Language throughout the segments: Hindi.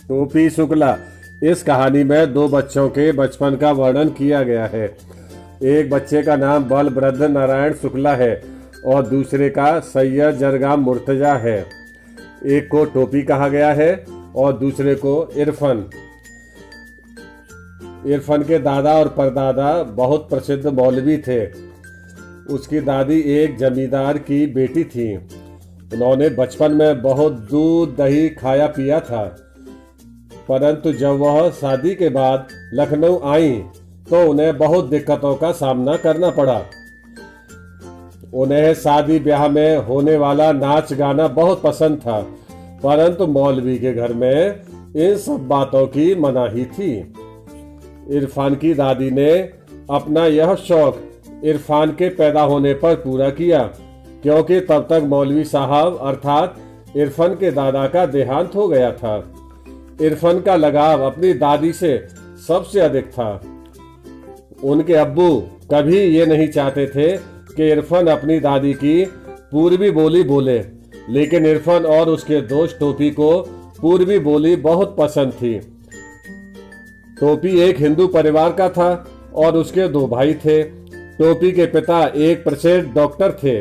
टोपी शुक्ला। इस कहानी में दो बच्चों के बचपन का वर्णन किया गया है। एक बच्चे का नाम बलभद्र नारायण शुक्ला है और दूसरे का सैयद जरगाम मुर्तजा है। एक को टोपी कहा गया है और दूसरे को इरफान। इरफान के दादा और परदादा बहुत प्रसिद्ध मौलवी थे। उसकी दादी एक जमींदार की बेटी थी। उन्होंने बचपन में बहुत दूध दही खाया पिया था, परंतु जब वह शादी के बाद लखनऊ आई तो उन्हें बहुत दिक्कतों का सामना करना पड़ा। उन्हें शादी ब्याह में होने वाला नाच गाना बहुत पसंद था, परंतु मौलवी के घर में इन सब बातों की मनाही थी। इरफान की दादी ने अपना यह शौक इरफान के पैदा होने पर पूरा किया, क्योंकि तब तक मौलवी साहब अर्थात इरफान के दादा का देहांत हो गया था। इरफान का लगाव अपनी दादी से सबसे अधिक था। उनके अब्बू कभी ये नहीं चाहते थे कि इरफान अपनी दादी की पूर्वी बोली बोले, लेकिन इरफान और उसके दोस्त टोपी को पूर्वी बोली बहुत पसंद थी। टोपी एक हिंदू परिवार का था और उसके दो भाई थे। टोपी के पिता एक प्रसिद्ध डॉक्टर थे।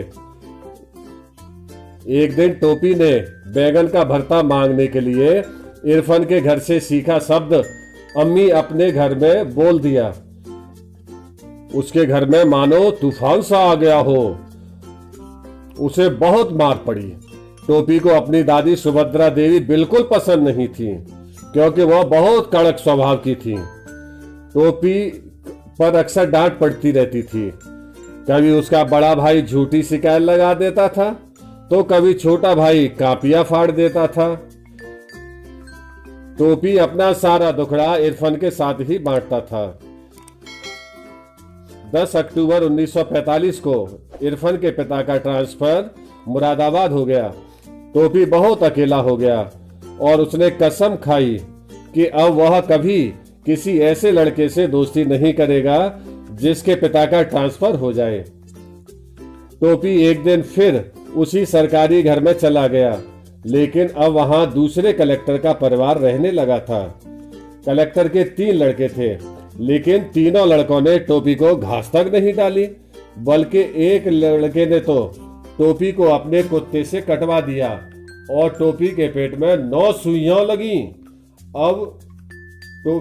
एक दिन टोपी ने बैगन का भरता मांगने के लिए इरफान के घर से सीखा शब्द अम्मी अपने घर में बोल दिया। उसके घर में मानो तूफान सा आ गया हो। उसे बहुत मार पड़ी। टोपी को अपनी दादी सुभद्रा देवी बिल्कुल पसंद नहीं थी, क्योंकि वह बहुत कड़क स्वभाव की थी। टोपी पर अक्सर डांट पड़ती रहती थी। कभी उसका बड़ा भाई झूठी शिकायत लगा देता था तो कभी छोटा भाई कापियां फाड़ देता था। टोपी अपना सारा दुखड़ा इरफान के साथ ही बांटता था। 10 अक्टूबर 1945 को इरफान के पिता का ट्रांसफर मुरादाबाद हो गया। टोपी बहुत अकेला हो गया और उसने कसम खाई कि अब वह कभी किसी ऐसे लड़के से दोस्ती नहीं करेगा जिसके पिता का ट्रांसफर हो जाए। टोपी एक दिन फिर उसी सरकारी घर में चला गया, लेकिन अब वहां दूसरे कलेक्टर का परिवार रहने लगा था। कलेक्टर के 3 लड़के थे, लेकिन तीनों लड़कों ने टोपी को घास तक नहीं डाली, बल्कि एक लड़के ने तो टोपी को अपने कुत्ते से कटवा दिया और टोपी के पेट में 9 सुइयां लगी। अब तो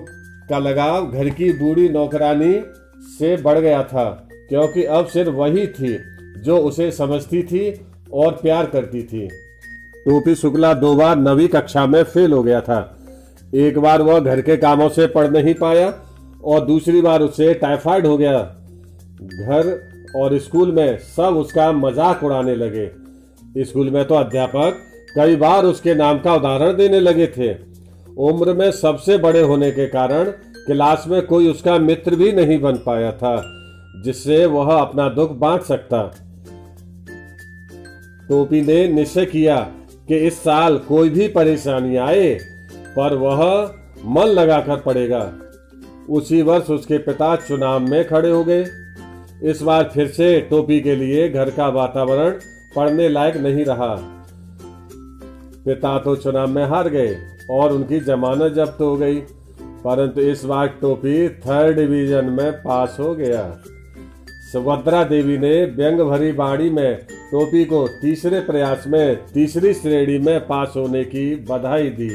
का लगाव घर की बूढ़ी नौकरानी से बढ़ गया था, क्योंकि अब सिर्फ वही थी जो उसे समझती थी और प्यार करती थी। टोपी शुक्ला 2 बार 9वीं कक्षा में फेल हो गया था। एक बार वह घर के कामों से पढ़ नहीं पाया और दूसरी बार उसे टाइफाइड हो गया। घर और स्कूल में सब उसका मजाक उड़ाने लगे। स्कूल में तो अध्यापक कई बार उसके नाम का उदाहरण देने लगे थे। उम्र में सबसे बड़े होने के कारण क्लास में कोई उसका मित्र भी नहीं बन पाया था जिससे वह अपना दुख बांट सकता। टोपी ने निश्चय किया कि इस साल कोई भी परेशानी आए पर वह मन लगाकर पढ़ेगा। उसी वर्ष उसके पिता चुनाव में खड़े हो गए। इस बार फिर से टोपी के लिए घर का वातावरण पढ़ने लायक नहीं रहा। पिता तो चुनाव में हार गए और उनकी जमानत जब्त हो गई, परंतु इस बार टोपी 3rd डिवीजन में पास हो गया। सुभद्रा देवी ने व्यंग भरी बाणी में टोपी को तीसरे प्रयास में तीसरी श्रेणी में पास होने की बधाई दी।